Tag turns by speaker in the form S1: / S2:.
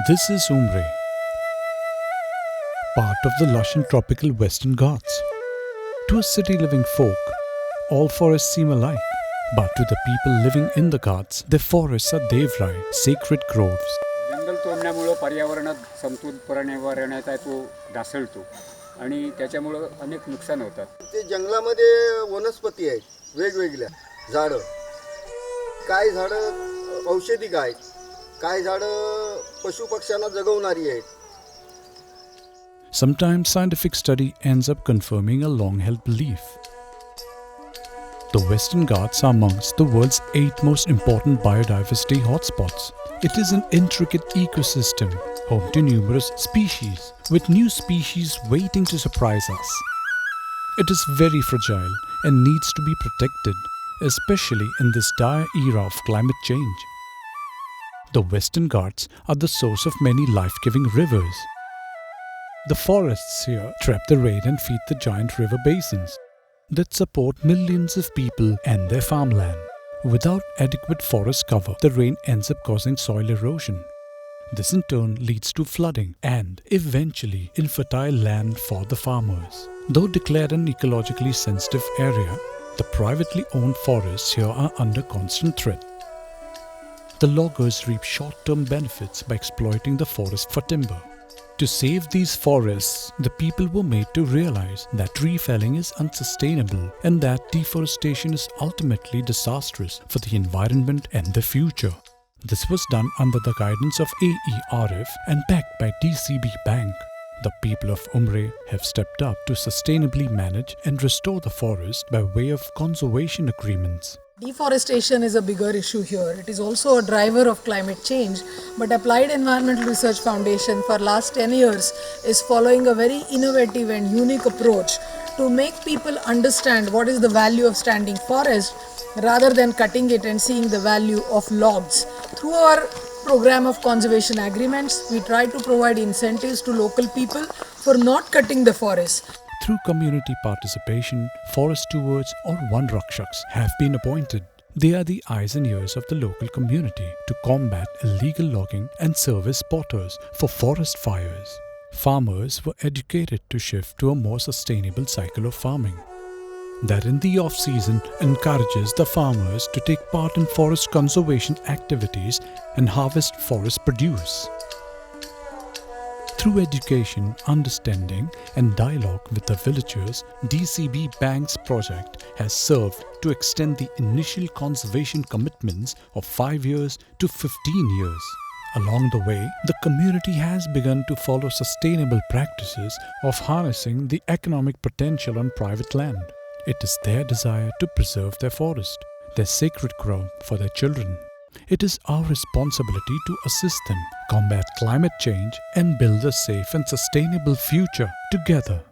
S1: This is Umare, part of the lush and tropical Western Ghats. To a city-living folk, all forests seem alike. But to the people living in the Ghats, their forests are devrai, sacred groves.
S2: जंगल तोडण्यामुळे पर्यावरणात समतोल पर्यावरणाचा तो ढासळतो आणि त्याच्यामुळे अनेक नुकसान होतात.
S3: ते जंगलामध्ये वनस्पती आहेत वेगवेगळ्या झाडं, काय झाडं औषधिक आहेत, काय झाडं पशुपक्ष्यांना जगवणारी आहेत.
S1: Sometimes scientific study ends up confirming a long-held belief. The Western Ghats are amongst the world's 8 most important biodiversity hotspots. It is an intricate ecosystem, home to numerous species, with new species waiting to surprise us. It is very fragile and needs to be protected, especially in this dire era of climate change. The Western Ghats are the source of many life-giving rivers. The forests here trap the rain and feed the giant river basins that support millions of people and their farmland. Without adequate forest cover, the rain ends up causing soil erosion. This in turn leads to flooding and, eventually, infertile land for the farmers. Though declared an ecologically sensitive area, the privately owned forests here are under constant threat. The loggers reap short-term benefits by exploiting the forest for timber. To save these forests, the people were made to realize that tree felling is unsustainable and that deforestation is ultimately disastrous for the environment and the future. This was done under the guidance of AERF and backed by DCB Bank. The people of Umare have stepped up to sustainably manage and restore the forest by way of conservation agreements.
S4: Deforestation is a bigger issue here. It is also a driver of climate change, but Applied Environmental Research Foundation for last 10 years is following a very innovative and unique approach to make people understand what is the value of standing forest rather than cutting it and seeing the value of logs. Through our program of conservation agreements, we try to provide incentives to local people for not cutting the forest.
S1: Through community participation, forest stewards or Van Rakshaks have been appointed. They are the eyes and ears of the local community to combat illegal logging and serve as spotters for forest fires. Farmers were educated to shift to a more sustainable cycle of farming that in the off-season encourages the farmers to take part in forest conservation activities and harvest forest produce. Through education, understanding, and dialogue with the villagers, DCB Bank's project has served to extend the initial conservation commitments of 5 years to 15 years. Along the way, the community has begun to follow sustainable practices of harnessing the economic potential on private land. It is their desire to preserve their forest, their sacred grove for their children. It is our responsibility to assist them combat climate change and build a safe and sustainable future together.